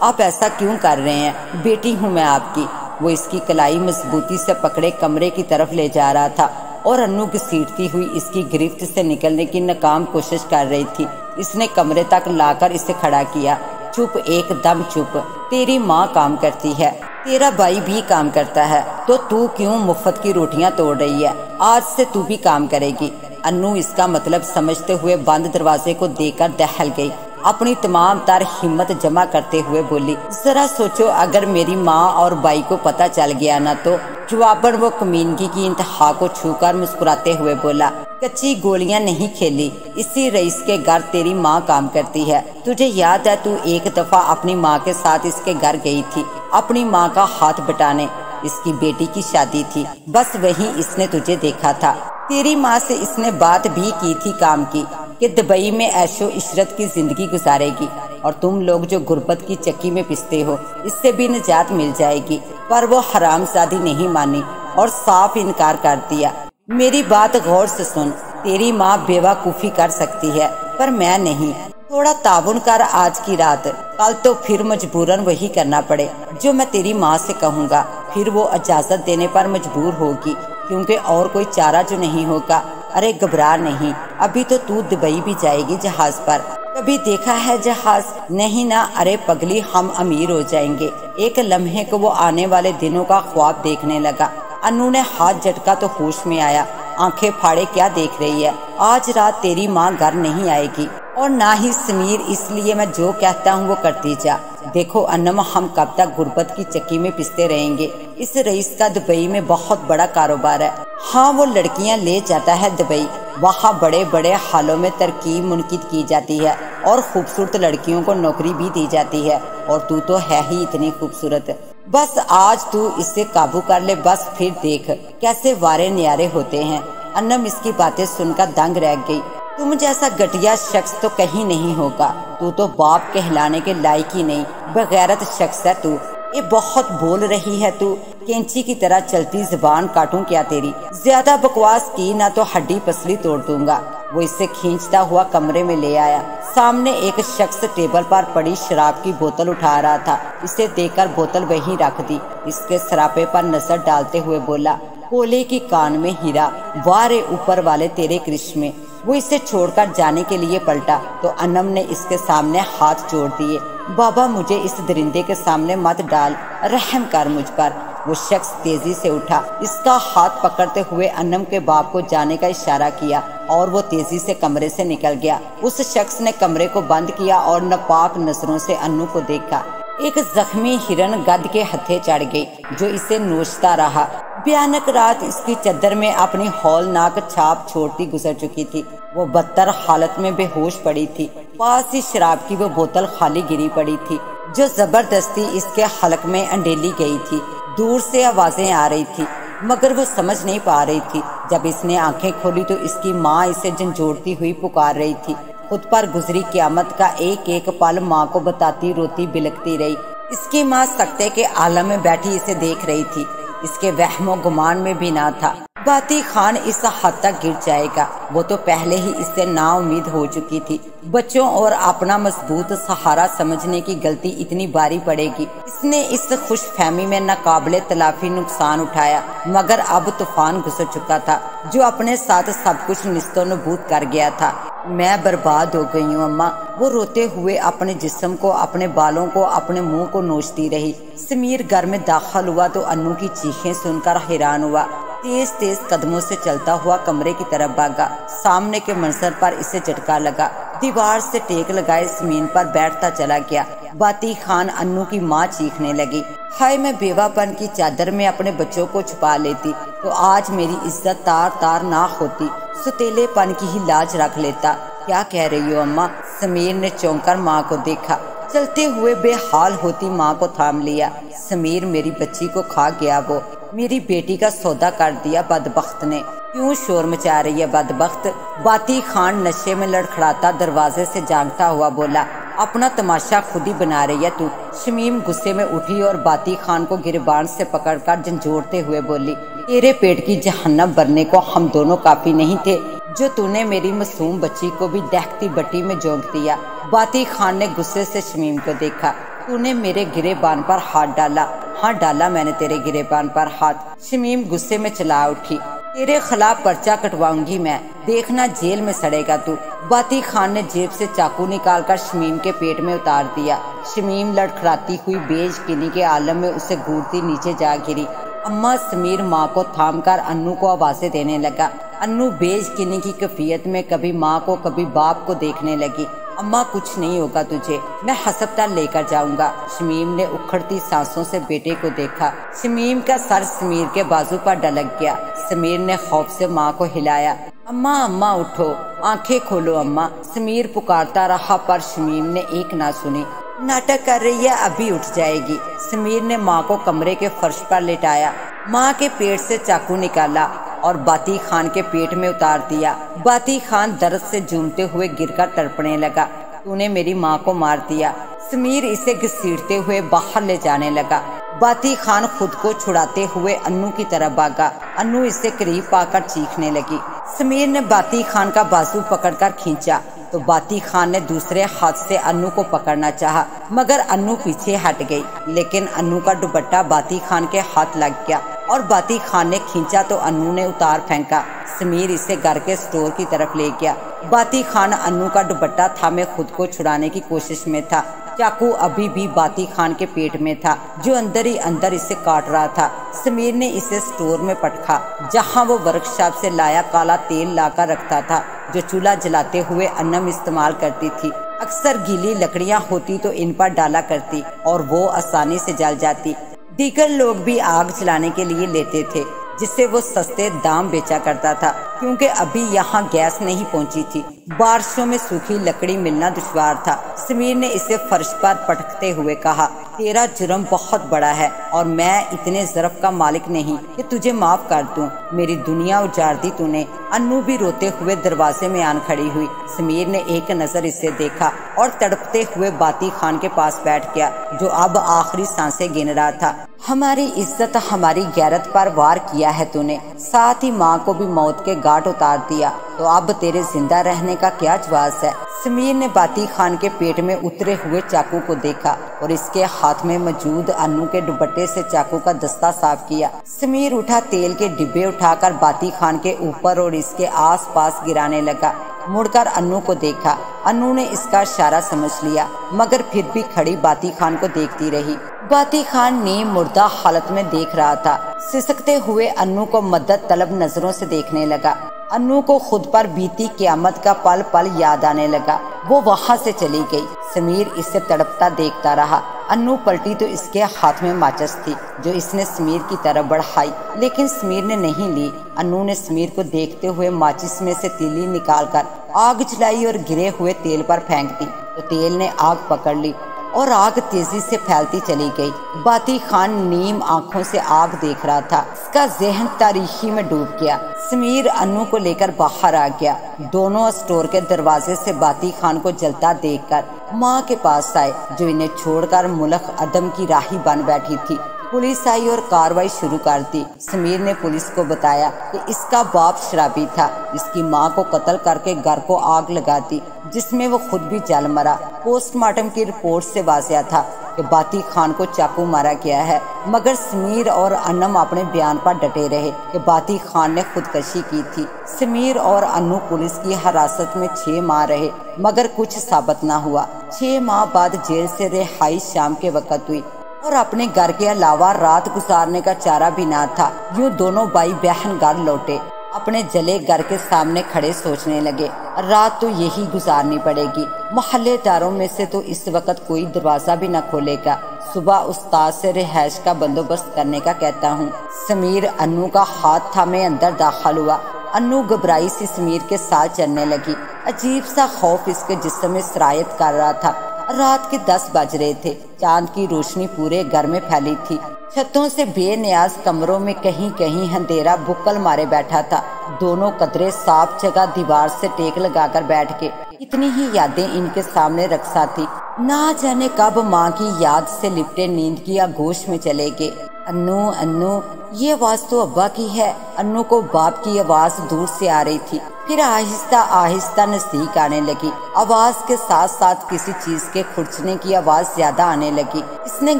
آپ ایسا کیوں کر رہے ہیں؟ بیٹی ہوں میں آپ کی۔ وہ اس کی کلائی مضبوطی سے پکڑے کمرے کی طرف لے جا رہا تھا اور انو گھسیٹتی ہوئی اس کی گرفت سے نکلنے کی ناکام کوشش کر رہی تھی۔ اس نے کمرے تک لا کر اسے کھڑا کیا۔ چپ، ایک دم چپ۔ تیری ماں کام کرتی ہے، تیرا بھائی بھی کام کرتا ہے، تو کیوں مفت کی روٹیاں توڑ رہی ہے؟ آج سے تو بھی کام کرے گی۔ انو اس کا مطلب سمجھتے ہوئے بند دروازے کو دیکھ کر دہل گئی۔ اپنی تمام تر ہمت جمع کرتے ہوئے بولی، ذرا سوچو اگر میری ماں اور بھائی کو پتہ چل گیا نا تو۔ جواباً وہ کمینگی کی انتہا کو چھو کر مسکراتے ہوئے بولا، کچی گولیاں نہیں کھیلی، اسی رئیس کے گھر تیری ماں کام کرتی ہے۔ تجھے یاد ہے تو ایک دفعہ اپنی ماں کے ساتھ اس کے گھر گئی تھی اپنی ماں کا ہاتھ بٹانے؟ اس کی بیٹی کی شادی تھی، بس وہیں اس نے تجھے دیکھا تھا۔ تیری ماں سے اس نے بات بھی کی تھی کام کی کہ دبئی میں عیش و عشرت کی زندگی گزارے گی اور تم لوگ جو غربت کی چکی میں پستے ہو اس سے بھی نجات مل جائے گی، پر وہ حرام زادی نہیں مانی اور صاف انکار کر دیا۔ میری بات غور سے سن، تیری ماں بیوقوفی کر سکتی ہے پر میں نہیں۔ تھوڑا تعاون کر آج کی رات، کل تو پھر مجبوراً وہی کرنا پڑے جو میں تیری ماں سے کہوں گا۔ پھر وہ اجازت دینے پر مجبور ہوگی کیونکہ اور کوئی چارہ جو نہیں ہوگا۔ ارے گھبرا نہیں، ابھی تو دبئی بھی جائے گی جہاز پر۔ کبھی دیکھا ہے جہاز؟ نہیں نا۔ ارے پگلی، ہم امیر ہو جائیں گے۔ ایک لمحے کو وہ آنے والے دنوں کا خواب دیکھنے لگا۔ انو نے ہاتھ جھٹکا تو ہوش میں آیا۔ آنکھیں پھاڑے کیا دیکھ رہی ہے؟ آج رات تیری ماں گھر نہیں آئے گی اور نہ ہی سمیر، اس لیے میں جو کہتا ہوں وہ کرتی جا۔ دیکھو انم، ہم کب تک غربت کی چکی میں پستے رہیں گے؟ اس رئیس کا دبئی میں بہت بڑا کاروبار ہے۔ ہاں، وہ لڑکیاں لے جاتا ہے دبئی، وہاں بڑے بڑے حالوں میں ترکیب منعقد کی جاتی ہے اور خوبصورت لڑکیوں کو نوکری بھی دی جاتی ہے، اور تو ہے ہی اتنی خوبصورت۔ بس آج تو اسے قابو کر لے، بس پھر دیکھ کیسے وارے نیارے ہوتے ہیں۔ انم اس کی باتیں سن کر دنگ رہ گئی۔ تم جیسا گٹیا شخص تو کہیں نہیں ہوگا، تو باپ کہلانے کے لائق ہی نہیں، بغیرت شخص ہے تو۔ یہ بہت بول رہی ہے تو، کینچی کی طرح چلتی زبان کاٹوں کیا تیری؟ زیادہ بکواس کی نہ تو ہڈی پسلی توڑ دوں گا۔ وہ اسے کھینچتا ہوا کمرے میں لے آیا۔ سامنے ایک شخص ٹیبل پر پڑی شراب کی بوتل اٹھا رہا تھا۔ اسے دیکھ کر بوتل وہیں رکھ دی۔ اس کے سراپے پر نظر ڈالتے ہوئے بولا، کولے کی کان میں ہیرا، وارے اوپر والے تیرے کرشمے۔ وہ اسے چھوڑ کر جانے کے لیے پلٹا تو انم نے اس کے سامنے ہاتھ جوڑ دیے۔ بابا، مجھے اس درندے کے سامنے مت ڈال، رحم کر مجھ پر۔ وہ شخص تیزی سے اٹھا۔ اس کا ہاتھ پکڑتے ہوئے انم کے باپ کو جانے کا اشارہ کیا اور وہ تیزی سے کمرے سے نکل گیا۔ اس شخص نے کمرے کو بند کیا اور ناپاک نظروں سے انو کو دیکھا۔ ایک زخمی ہرن گدھ کے ہتھے چڑھ گئی جو اسے نوچتا رہا۔ بھیانک رات اس کی چادر میں اپنی ہولناک چھاپ چھوڑتی گزر چکی تھی۔ وہ بدتر حالت میں بے ہوش پڑی تھی۔ پاس ہی شراب کی وہ بوتل خالی گری پڑی تھی جو زبردستی اس کے حلق میں انڈیلی گئی تھی۔ دور سے آوازیں آ رہی تھی مگر وہ سمجھ نہیں پا رہی تھی۔ جب اس نے آنکھیں کھولی تو اس کی ماں اسے جھنجھوڑتی ہوئی پکار رہی تھی۔ خود پر گزری قیامت کا ایک ایک پل ماں کو بتاتی روتی بلکتی رہی۔ اس کی ماں سکتے کے عالم میں بیٹھی اسے دیکھ رہی تھی۔ اس کے وہم و گمان میں بھی نہ تھا باتی خان اس حد تک گر جائے گا۔ وہ تو پہلے ہی اس سے نا امید ہو چکی تھی۔ بچوں اور اپنا مضبوط سہارا سمجھنے کی غلطی اتنی باری پڑے گی۔ اس نے اس خوش فہمی میں ناقابل تلافی نقصان اٹھایا، مگر اب طوفان گزر چکا تھا جو اپنے ساتھ سب کچھ نیست و نابود کر گیا تھا۔ میں برباد ہو گئی ہوں اماں، وہ روتے ہوئے اپنے جسم کو، اپنے بالوں کو، اپنے منہ کو نوچتی رہی۔ سمیر گھر میں داخل ہوا تو انو کی چیخیں سن کر حیران ہوا۔ تیز تیز قدموں سے چلتا ہوا کمرے کی طرف بھاگا۔ سامنے کے منظر پر اسے جھٹکا لگا۔ دیوار سے ٹیک لگائے زمین پر بیٹھتا چلا گیا۔ باتی خان انو کی ماں چیخنے لگی، ہائے میں بیوہ پن کی چادر میں اپنے بچوں کو چھپا لیتی تو آج میری عزت تار تار نہ ہوتی، ستیلے پن کی ہی لاج رکھ لیتا۔ کیا کہہ رہی ہو اماں؟ سمیر نے چونک کر ماں کو دیکھا۔ چلتے ہوئے بے حال ہوتی ماں کو تھام لیا۔ سمیر، میری بچی کو کھا گیا، وہ میری بیٹی کا سودا کر دیا بدبخت نے۔ کیوں شور مچا رہی ہے بدبخت؟ باتی خان نشے میں لڑکھڑاتا دروازے سے جانگتا ہوا بولا، اپنا تماشا خود ہی بنا رہی ہے تو۔ شمیم غصے میں اٹھی اور باتی خان کو گریبان سے پکڑ کر جھنجھوڑتے ہوئے بولی، تیرے پیٹ کی جہنم بھرنے کو ہم دونوں کافی نہیں تھے جو تو نے میری معصوم بچی کو بھی دہکتی بٹی میں جھونک دیا۔ باتی خان نے غصے سے شمیم کو دیکھا۔ تو نے میرے گریبان پر ہاتھ ڈالا۔ ہاں ڈالا میں نے تیرے گریبان پر ہاتھ۔ شمیم غصے میں چلا اٹھی۔ تیرے خلاف پرچہ کٹواؤں گی میں، دیکھنا جیل میں سڑے گا تو۔ باتی خان نے جیب سے چاقو نکال کر شمیم کے پیٹ میں اتار دیا۔ شمیم لڑکھڑاتی ہوئی بے یقینی کے عالم میں اسے گھورتی نیچے جا گری۔ اماں سمیر ماں کو تھام کر انو کو آوازیں دینے لگا۔ انو بے یقینی کی کیفیت میں کبھی ماں کو کبھی باپ کو دیکھنے لگی۔ اماں کچھ نہیں ہوگا تجھے، میں ہسپتال لے کر جاؤں گا۔ شمیم نے اکھڑتی سانسوں سے بیٹے کو دیکھا۔ شمیم کا سر سمیر کے بازو پر ڈلک گیا۔ سمیر نے خوف سے ماں کو ہلایا۔ اماں اماں اٹھو، آنکھیں کھولو اماں، سمیر پکارتا رہا پر شمیم نے ایک نہ سنی۔ ناٹک کر رہی ہے، ابھی اٹھ جائے گی۔ سمیر نے ماں کو کمرے کے فرش پر لٹایا، ماں کے پیٹ سے چاقو نکالا اور باتی خان کے پیٹ میں اتار دیا۔ باتی خان درد سے جھومتے ہوئے گر کر تڑپنے لگا۔ تو نے میری ماں کو مار دیا۔ سمیر اسے گھسیٹتے ہوئے باہر لے جانے لگا۔ باتی خان خود کو چھڑاتے ہوئے انو کی طرف بھاگا۔ انو اسے قریب پا کر چیخنے لگی۔ سمیر نے باتی خان کا بازو پکڑ کر کھینچا تو باتی خان نے دوسرے ہاتھ سے انو کو پکڑنا چاہا، مگر انو پیچھے ہٹ گئی۔ لیکن انو کا دوپٹہ باتی خان کے ہاتھ لگ گیا اور باتی خان نے کھینچا تو انو نے اتار پھینکا۔ سمیر اسے گھر کے سٹور کی طرف لے گیا۔ باتی خان انو کا دوپٹہ تھامے خود کو چھڑانے کی کوشش میں تھا۔ چاقو ابھی بھی باتی خان کے پیٹ میں تھا جو اندر ہی اندر اسے کاٹ رہا تھا۔ سمیر نے اسے سٹور میں پٹکا جہاں وہ ورک شاپ سے لایا کالا تیل لا کر رکھتا تھا جو چولہا جلاتے ہوئے انم استعمال کرتی تھی۔ اکثر گیلی لکڑیاں ہوتی تو ان پر ڈالا کرتی اور وہ آسانی سے جل جاتی۔ دیگر لوگ بھی آگ جلانے کے لیے لیتے تھے جسے وہ سستے دام بیچا کرتا تھا کیونکہ ابھی یہاں گیس نہیں پہنچی تھی۔ بارشوں میں سوکھی لکڑی ملنا دشوار تھا۔ سمیر نے اسے فرش پر پٹکتے ہوئے کہا، تیرا جرم بہت بڑا ہے اور میں اتنے ظرف کا مالک نہیں کہ تجھے معاف کر دوں۔ میری دنیا اجاڑ دی تو نے۔ انو بھی روتے ہوئے دروازے میں آن کھڑی ہوئی۔ سمیر نے ایک نظر اسے دیکھا اور تڑپتے ہوئے باتی خان کے پاس بیٹھ گیا جو اب آخری سانسیں گن رہا تھا۔ ہماری عزت ہماری غیرت پر وار کیا ہے تو نے، ساتھ ہی ماں کو بھی موت کے گھاٹ اتار دیا، تو اب تیرے زندہ رہنے کا کیا جواز ہے؟ سمیر نے باتی خان کے پیٹ میں اترے ہوئے چاقو کو دیکھا اور اس کے ہاتھ میں موجود انو کے دوپٹے سے چاقو کا دستہ صاف کیا۔ سمیر اٹھا، تیل کے ڈبے اٹھا کر باتی خان کے اوپر اور اس کے آس پاس گرانے لگا۔ مڑ کر انو کو دیکھا۔ انو نے اس کا اشارہ سمجھ لیا مگر پھر بھی کھڑی باتی خان کو دیکھتی رہی۔ باتی خان نیم مردہ حالت میں دیکھ رہا تھا۔ سسکتے ہوئے انو کو مدد طلب نظروں سے دیکھنے لگا۔ انو کو خود پر بیتی قیامت کا پل پل یاد آنے لگا۔ وہ وہاں سے چلی گئی۔ سمیر اسے تڑپتا دیکھتا رہا۔ انو پلٹی تو اس کے ہاتھ میں ماچس تھی جو اس نے سمیر کی طرف بڑھائی لیکن سمیر نے نہیں لی۔ انو نے سمیر کو دیکھتے ہوئے ماچس میں سے تیلی نکال کر آگ جلائی اور گرے ہوئے تیل پر پھینک دی تو تیل نے آگ پکڑ لی اور آگ تیزی سے پھیلتی چلی گئی۔ باتی خان نیم آنکھوں سے آگ دیکھ رہا تھا۔ اس کا ذہن تاریکی میں ڈوب گیا۔ سمیر انو کو لے کر باہر آ گیا۔ دونوں اسٹور کے دروازے سے باتی خان کو جلتا دیکھ کر ماں کے پاس آئے جو انہیں چھوڑ کر ملک عدم کی راہی بن بیٹھی تھی۔ پولیس آئی اور کاروائی شروع کر دی۔ سمیر نے پولیس کو بتایا کہ اس کا باپ شرابی تھا، اس کی ماں کو قتل کر کے گھر کو آگ لگا دی جس میں وہ خود بھی جل مرا۔ پوسٹ مارٹم کی رپورٹ سے واضح تھا کہ باتی خان کو چاقو مارا گیا ہے مگر سمیر اور انم اپنے بیان پر ڈٹے رہے کہ باتی خان نے خودکشی کی تھی۔ سمیر اور انو پولیس کی حراست میں 6 ماہ رہے مگر کچھ ثابت نہ ہوا۔ 6 ماہ بعد جیل سے رہائی شام کے وقت ہوئی اور اپنے گھر کے علاوہ رات گزارنے کا چارہ بھی نہ تھا۔ یوں دونوں بھائی بہن گھر لوٹے۔ اپنے جلے گھر کے سامنے کھڑے سوچنے لگے، رات تو یہی گزارنی پڑے گی۔ محلے داروں میں سے تو اس وقت کوئی دروازہ بھی نہ کھولے گا۔ صبح استاد سے رہائش کا بندوبست کرنے کا کہتا ہوں۔ سمیر انو کا ہاتھ تھامے اندر داخل ہوا۔ انو گھبرائی سی سمیر کے ساتھ چلنے لگی۔ عجیب سا خوف اس کے جسم میں سرایت کر رہا تھا۔ رات کے 10 بج رہے تھے۔ چاند کی روشنی پورے گھر میں پھیلی تھی۔ چھتوں سے بے نیاز کمروں میں کہیں کہیں اندھیرا بکل مارے بیٹھا تھا۔ دونوں قدرے صاف جگہ دیوار سے ٹیک لگا کر بیٹھ کے اتنی ہی یادیں ان کے سامنے رقصا تھی۔ نہ جانے کب ماں کی یاد سے لپٹے نیند کی آغوش میں چلے گئے۔ انو انو، یہ آواز تو ابا کی ہے۔ انو کو باپ کی آواز دور سے آ رہی تھی۔ پھر آہستہ آہستہ نزدیک آنے لگی۔ آواز کے ساتھ ساتھ کسی چیز کے کھرچنے کی آواز زیادہ آنے لگی۔ اس نے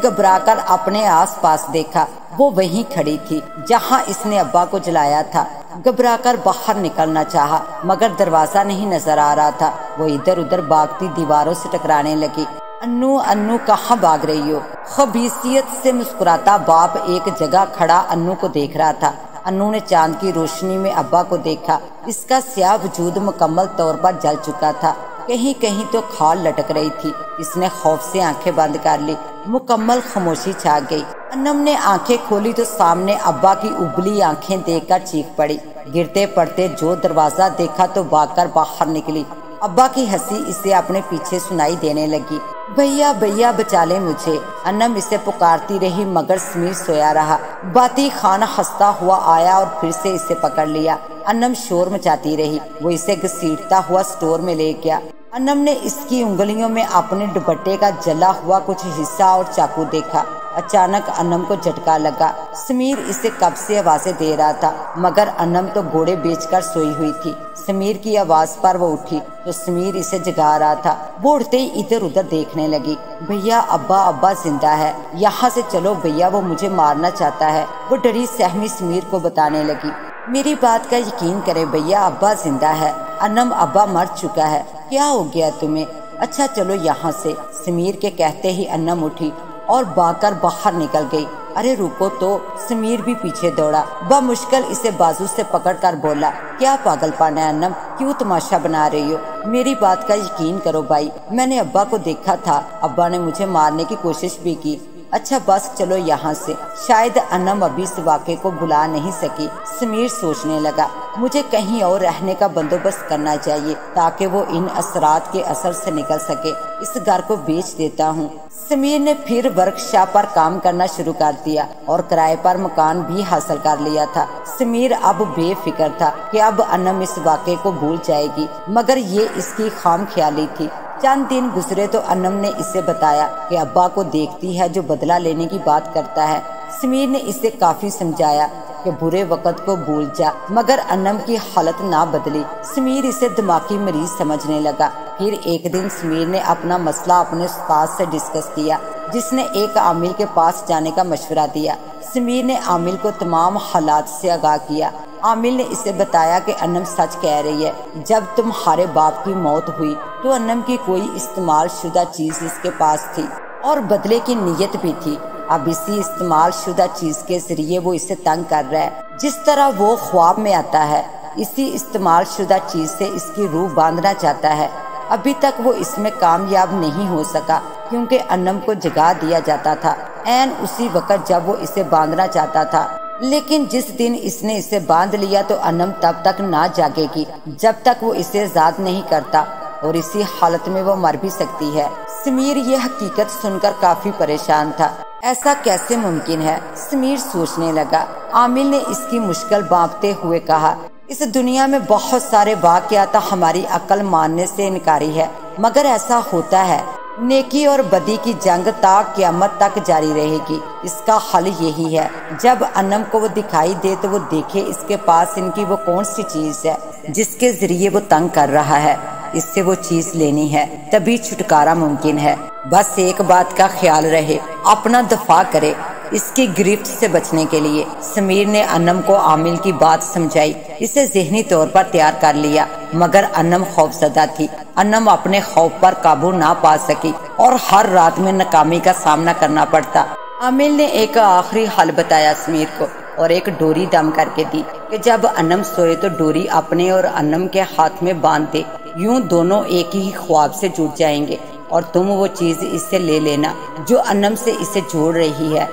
گھبرا کر اپنے آس پاس دیکھا، وہ وہیں کھڑی تھی جہاں اس نے ابا کو جلایا تھا۔ گھبرا کر باہر نکلنا چاہا مگر دروازہ نہیں نظر آ رہا تھا۔ وہ ادھر ادھر بھاگتی دیواروں سے ٹکرانے لگی۔ انو انو کہاں بھاگ رہی ہو؟ خبیثیت سے مسکراتا باپ ایک جگہ کھڑا انو کو دیکھ رہا تھا۔ انو نے چاند کی روشنی میں ابا کو دیکھا۔ اس کا سیاہ وجود مکمل طور پر جل چکا تھا، کہیں کہیں تو کھال لٹک رہی تھی۔ اس نے خوف سے آنکھیں بند کر لی، مکمل خاموشی چھا گئی۔ انم نے آنکھیں کھولی تو سامنے ابا کی ابلی آنکھیں دیکھ کر چیخ پڑی۔ گرتے پڑتے جو دروازہ دیکھا تو بھاگ کر باہر نکلی۔ ابا کی ہنسی اسے اپنے پیچھے سنائی دینے لگی۔ بھیا بھیا بچا لے مجھے، انم اسے پکارتی رہی مگر سمیر سویا رہا۔ باتی خان ہنستا ہوا آیا اور پھر سے اسے پکڑ لیا۔ انم شور مچاتی رہی۔ وہ اسے گھسیٹتا ہوا سٹور میں لے گیا۔ انم نے اس کی انگلیوں میں اپنے دوپٹے کا جلا ہوا کچھ حصہ اور چاقو دیکھا۔ اچانک انم کو جھٹکا لگا۔ سمیر اسے کب سے آوازیں دے رہا تھا مگر انم تو گھوڑے بیچ کر سوئی ہوئی تھی۔ سمیر کی آواز پر وہ اٹھی تو سمیر اسے جگا رہا تھا۔ وہ اٹھتے ہی ادھر ادھر دیکھنے لگی۔ بھیا ابا زندہ ہے، یہاں سے چلو بھیا، وہ مجھے مارنا چاہتا ہے، وہ ڈری سہمی سمیر کو بتانے لگی۔ میری بات کا یقین کرے بھیا، ابا زندہ ہے، انم ابا مر چکا ہے، کیا ہو گیا تمہیں؟ اچھا چلو یہاں سے۔ سمیر کے کہتے ہی انم اٹھی اور بھاگ کر باہر نکل گئی۔ ارے رکو تو، سمیر بھی پیچھے دوڑا۔ بمشکل اسے بازو سے پکڑ کر بولا، کیا پاگل پن ہے انم، کیوں تماشا بنا رہی ہو؟ میری بات کا یقین کرو بھائی، میں نے ابا کو دیکھا تھا، ابا نے مجھے مارنے کی کوشش بھی کی۔ اچھا بس چلو یہاں سے۔ شاید انم ابھی اس واقعے کو بھلا نہیں سکی۔ سمیر سوچنے لگا، مجھے کہیں اور رہنے کا بندوبست کرنا چاہیے تاکہ وہ ان اثرات کے اثر سے نکل سکے۔ اس گھر کو بیچ دیتا ہوں۔ سمیر نے پھر ورک شاپ پر کام کرنا شروع کر دیا اور کرائے پر مکان بھی حاصل کر لیا تھا۔ سمیر اب بے فکر تھا کہ اب انم اس واقعے کو بھول جائے گی، مگر یہ اس کی خام خیالی تھی۔ چند دن گزرے تو انم نے اسے بتایا کہ ابا کو دیکھتی ہے جو بدلہ لینے کی بات کرتا ہے۔ سمیر نے اسے کافی سمجھایا کہ برے وقت کو بھول جا، مگر انم کی حالت نہ بدلی۔ سمیر اسے دماغی مریض سمجھنے لگا۔ پھر ایک دن سمیر نے اپنا مسئلہ اپنے استاد سے ڈسکس کیا، جس نے ایک عامل کے پاس جانے کا مشورہ دیا۔ سمیر نے عامل کو تمام حالات سے آگاہ کیا۔ عامل نے اسے بتایا کہ انم سچ کہہ رہی ہے، جب تمہارے باپ کی موت ہوئی تو انم کی کوئی استعمال شدہ چیز اس کے پاس تھی اور بدلے کی نیت بھی تھی۔ اب اسی استعمال شدہ چیز کے ذریعے وہ اسے تنگ کر رہا ہے۔ جس طرح وہ خواب میں آتا ہے، اسی استعمال شدہ چیز سے اس کی روح باندھنا چاہتا ہے۔ ابھی تک وہ اس میں کامیاب نہیں ہو سکا کیونکہ انم کو جگا دیا جاتا تھا عین اسی وقت جب وہ اسے باندھنا چاہتا تھا۔ لیکن جس دن اس نے اسے باندھ لیا تو انم تب تک نہ جاگے گی جب تک وہ اسے آزاد نہیں کرتا، اور اسی حالت میں وہ مر بھی سکتی ہے۔ سمیر یہ حقیقت سن کر کافی پریشان تھا۔ ایسا کیسے ممکن ہے؟ سمیر سوچنے لگا۔ عامل نے اس کی مشکل بانپتے ہوئے کہا، اس دنیا میں بہت سارے واقعات ہماری عقل ماننے سے انکاری ہے، مگر ایسا ہوتا ہے۔ نیکی اور بدی کی جنگ تا قیامت تک جاری رہے گی۔ اس کا حل یہی ہے، جب انم کو وہ دکھائی دے تو وہ دیکھے اس کے پاس ان کی وہ کون سی چیز ہے جس کے ذریعے وہ تنگ کر رہا ہے، اس سے وہ چیز لینی ہے، تبھی چھٹکارا ممکن ہے۔ بس ایک بات کا خیال رہے، اپنا دفاع کرے اس کی گرفت سے بچنے کے لیے۔ سمیر نے انم کو عامل کی بات سمجھائی، اسے ذہنی طور پر تیار کر لیا، مگر انم خوف زدہ تھی۔ انم اپنے خوف پر قابو نہ پا سکی اور ہر رات میں ناکامی کا سامنا کرنا پڑتا۔ عامل نے ایک آخری حل بتایا سمیر کو اور ایک ڈوری دم کر کے دی کہ جب انم سوئے تو ڈوری اپنے اور انم کے ہاتھ میں باندھ دے، یوں دونوں ایک ہی خواب سے جڑ جائیں گے اور تم وہ چیز اس سے لے لینا جو انم سے اسے جوڑ رہی ہے۔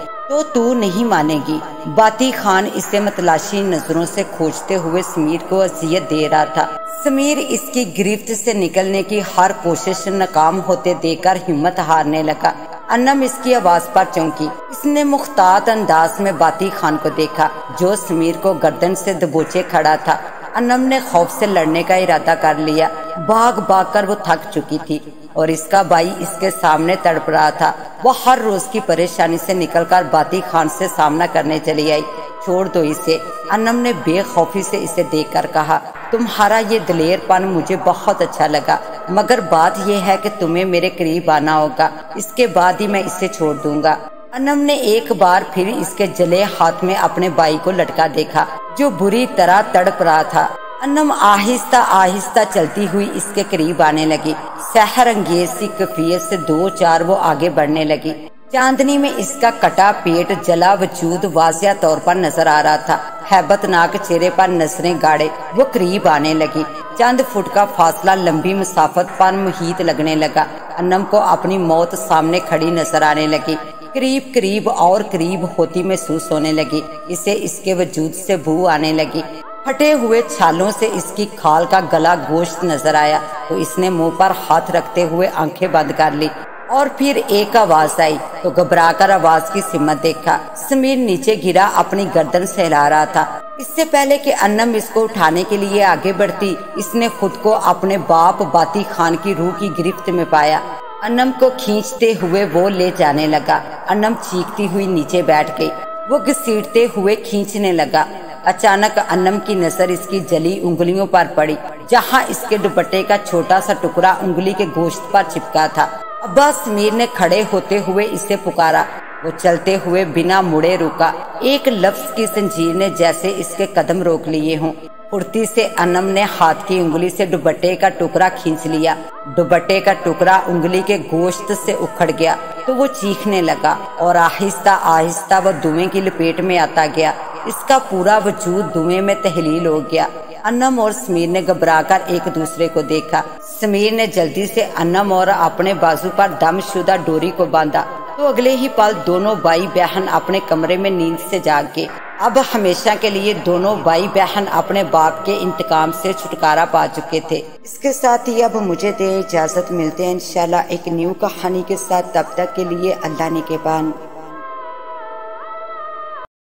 تو نہیں مانے گی۔ باتی خان اسے متلاشی نظروں سے کھوجتے ہوئے سمیر کو اذیت دے رہا تھا۔ سمیر اس کی گرفت سے نکلنے کی ہر کوشش ناکام ہوتے دیکھ کر ہمت ہارنے لگا۔ انم اس کی آواز پر چونکی۔ اس نے محتاط انداز میں باتی خان کو دیکھا جو سمیر کو گردن سے دبوچے کھڑا تھا۔ انم نے خوف سے لڑنے کا ارادہ کر لیا۔ بھاگ بھاگ کر وہ تھک چکی تھی اور اس کا بھائی اس کے سامنے تڑپ رہا تھا۔ وہ ہر روز کی پریشانی سے نکل کر باتی خان سے سامنا کرنے چلی آئی۔ چھوڑ دو اسے، انم نے بے خوفی سے اسے دیکھ کر کہا۔ تمہارا یہ دلیر پن مجھے بہت اچھا لگا، مگر بات یہ ہے کہ تمہیں میرے قریب آنا ہوگا، اس کے بعد ہی میں اسے چھوڑ دوں گا۔ انم نے ایک بار پھر اس کے جلے ہاتھ میں اپنے بھائی کو لٹکا دیکھا جو بری طرح تڑپ رہا تھا۔ انم آہستہ آہستہ چلتی ہوئی اس کے قریب آنے لگی۔ سحر انگیز سی کیفیت سے 2-4 وہ آگے بڑھنے لگی۔ چاندنی میں اس کا کٹا پیٹ جلا وجود واضح طور پر نظر آ رہا تھا، ہیبت ناک چہرے پر نظریں گاڑے وہ قریب آنے لگی۔ چند فٹ کا فاصلہ لمبی مسافت پر محیط لگنے لگا۔ انم کو اپنی موت سامنے کھڑی نظر آنے لگی، قریب قریب اور قریب ہوتی محسوس ہونے لگی۔ اسے اس کے وجود سے بو آنے لگی۔ پھٹے ہوئے چھالوں سے اس کی کھال کا گلا گوشت نظر آیا تو اس نے منہ پر ہاتھ رکھتے ہوئے آنکھیں بند کر لی، اور پھر ایک آواز آئی تو گھبرا کر آواز کی سمت دیکھا۔ سمیر نیچے گرا اپنی گردن سہلا رہا تھا۔ اس سے پہلے کہ انم اس کو اٹھانے کے لیے آگے بڑھتی، اس نے خود کو اپنے باپ باتی خان کی روح کی گرفت میں پایا۔ انم کو کھینچتے ہوئے وہ لے جانے لگا۔ انم چیختی ہوئی نیچے بیٹھ گئی، وہ گھسیٹتے ہوئے کھینچنے لگا۔ اچانک انم کی نظر اس کی جلی انگلیوں پر پڑی، جہاں اس کے دوپٹے کا چھوٹا سا ٹکڑا انگلی کے گوشت پر چپکا تھا۔ ابا، سمیر نے کھڑے ہوتے ہوئے اسے پکارا۔ وہ چلتے ہوئے بنا مڑے رکا، ایک لفظ کی زنجیر نے جیسے اس کے قدم روک لیے ہوں۔ پھرتی سے انم نے ہاتھ کی انگلی سے دوپٹے کا ٹکڑا کھینچ لیا۔ دوپٹے کا ٹکڑا انگلی کے گوشت سے اکھڑ گیا تو وہ چیخنے لگا اور آہستہ آہستہ وہ دھوئیں کی لپیٹ میں آتا گیا۔ اس کا پورا وجود دھوئیں میں تحلیل ہو گیا۔ انم اور سمیر نے گھبرا کر ایک دوسرے کو دیکھا۔ سمیر نے جلدی سے انم اور اپنے بازو پر دم شدہ ڈوری کو باندھا تو اگلے ہی پل دونوں بھائی بہن اپنے کمرے میں نیند سے جاگ گئے۔ اب ہمیشہ کے لیے دونوں بھائی بہن اپنے باپ کے انتقام سے چھٹکارا پا چکے تھے۔ اس کے ساتھ ہی اب مجھے دے اجازت، ملتے ہیں انشاءاللہ ایک نیو کہانی کے ساتھ، تب تک کے لیے اللہ نگہبان۔